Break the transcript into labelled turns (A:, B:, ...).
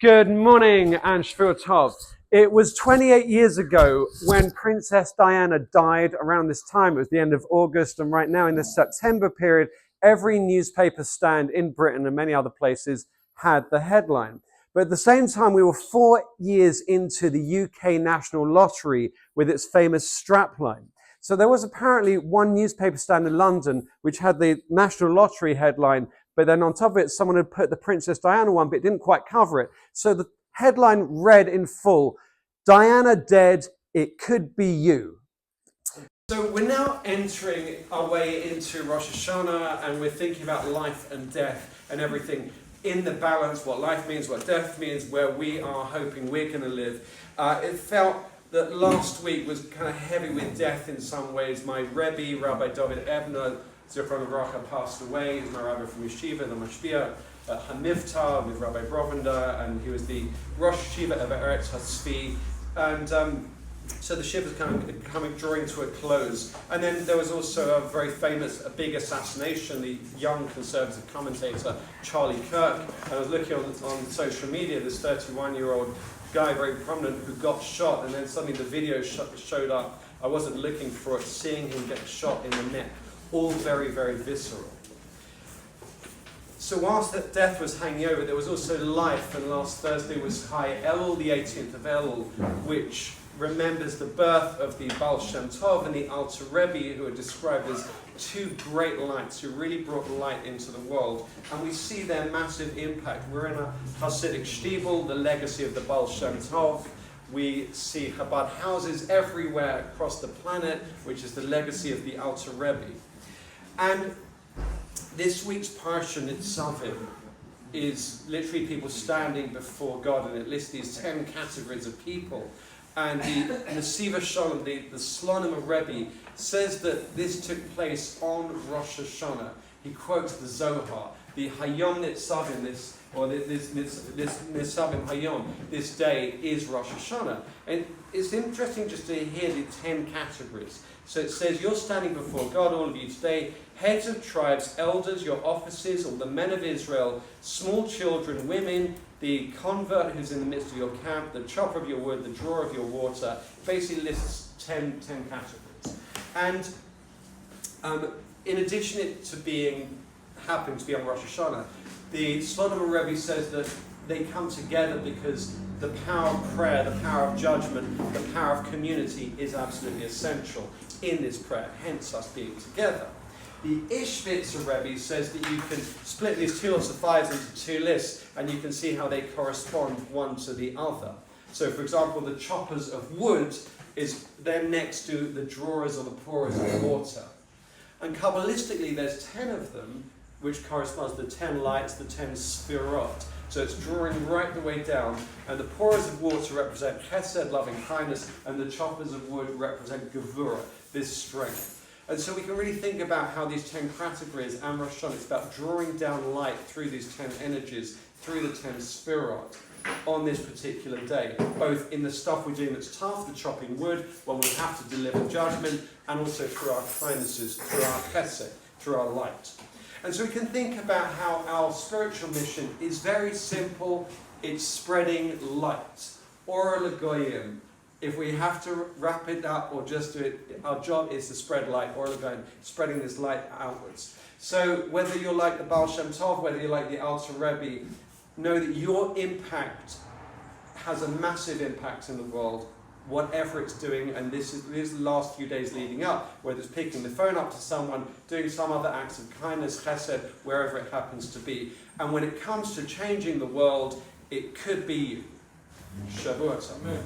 A: Good morning and Shvur Tov. It was 28 years ago when Princess Diana died around this time. It was the end of August, and right now in the September period, every newspaper stand in Britain and many other places had the headline. But at the same time, we were 4 years into the UK National Lottery with its famous strapline. So there was apparently one newspaper stand in London which had the National Lottery headline, but then on top of it, someone had put the Princess Diana one, but it didn't quite cover it. So the headline read in full, "Diana dead, it could be you." So we're now entering our way into Rosh Hashanah, and we're thinking about life and death and everything in the balance, what life means, what death means, where we are hoping we're going to live. It felt that last week was kind of heavy with death in some ways. My Rebbe, Rabbi David Ebner, Zichron Livracha, passed away. He's my rabbi from Yeshiva, the Mashpia, Hanivta, with Rabbi Brovender, and he was the Rosh Yeshiva of Eretz HaSvi. And so the shiva is coming drawing to a close. And then there was also a very famous, a big assassination, the young conservative commentator Charlie Kirk. I was looking on social media, this 31-year-old guy, very prominent, who got shot, and then suddenly the video showed up. I wasn't looking for it, seeing him get shot in the neck. All very, very visceral. So whilst that death was hanging over, there was also life, and last Thursday was Chai Elul, the 18th of Elul, which remembers the birth of the Baal Shem Tov and the Alter Rebbe, who are described as two great lights who really brought light into the world. And we see their massive impact. We're in a Hasidic Shtibel, the legacy of the Baal Shem Tov. We see Chabad houses everywhere across the planet, which is the legacy of the Alter Rebbe. And this week's Parsha, Nitzavim, is literally people standing before God, and it lists these 10 categories of people. And the Nesiva Shalom, the Slonim Rebbe, says that this took place on Rosh Hashanah. He quotes the Zohar, the Hayom Nitzavim, this Nitzavim Hayom, this day is Rosh Hashanah. And it's interesting just to hear the 10 categories. So it says, you're standing before God, all of you today, heads of tribes, elders, your officers, all the men of Israel, small children, women, the convert who's in the midst of your camp, the chopper of your wood, the drawer of your water. Basically lists 10 categories. And in addition to happening to be on Rosh Hashanah, the Slonim Rebbe says that they come together because the power of prayer, the power of judgment, the power of community is absolutely essential in this prayer, hence us being together. The Ishvitzer Rebbe says that you can split these two lots of fives into two lists, and you can see how they correspond one to the other. So, for example, the choppers of wood is then next to the drawers or the pourers of water. And Kabbalistically, there's 10 of them, which corresponds to the 10 lights, the 10 sphirot. So it's drawing right the way down, and the pourers of water represent chesed, loving kindness, and the choppers of wood represent gevurah, this strength. And so we can really think about how these 10 categories, and Rosh Hashanah, it's about drawing down light through these 10 energies, through the 10 sphirot, on this particular day, both in the stuff we're doing that's tough, the chopping wood, when we have to deliver judgment, and also through our kindnesses, through our chesed, through our light. And so we can think about how our spiritual mission is very simple. It's spreading light. Or Lagoyim. If we have to wrap it up or just do it, our job is to spread light. Or Lagoyim, spreading this light outwards. So whether you're like the Baal Shem Tov, whether you're like the Alter Rebbe, know that your impact has a massive impact in the world, whatever it's doing, and this is the last few days leading up, whether it's picking the phone up to someone, doing some other acts of kindness, chesed, wherever it happens to be. And when it comes to changing the world, it could be you. Shavua Tov.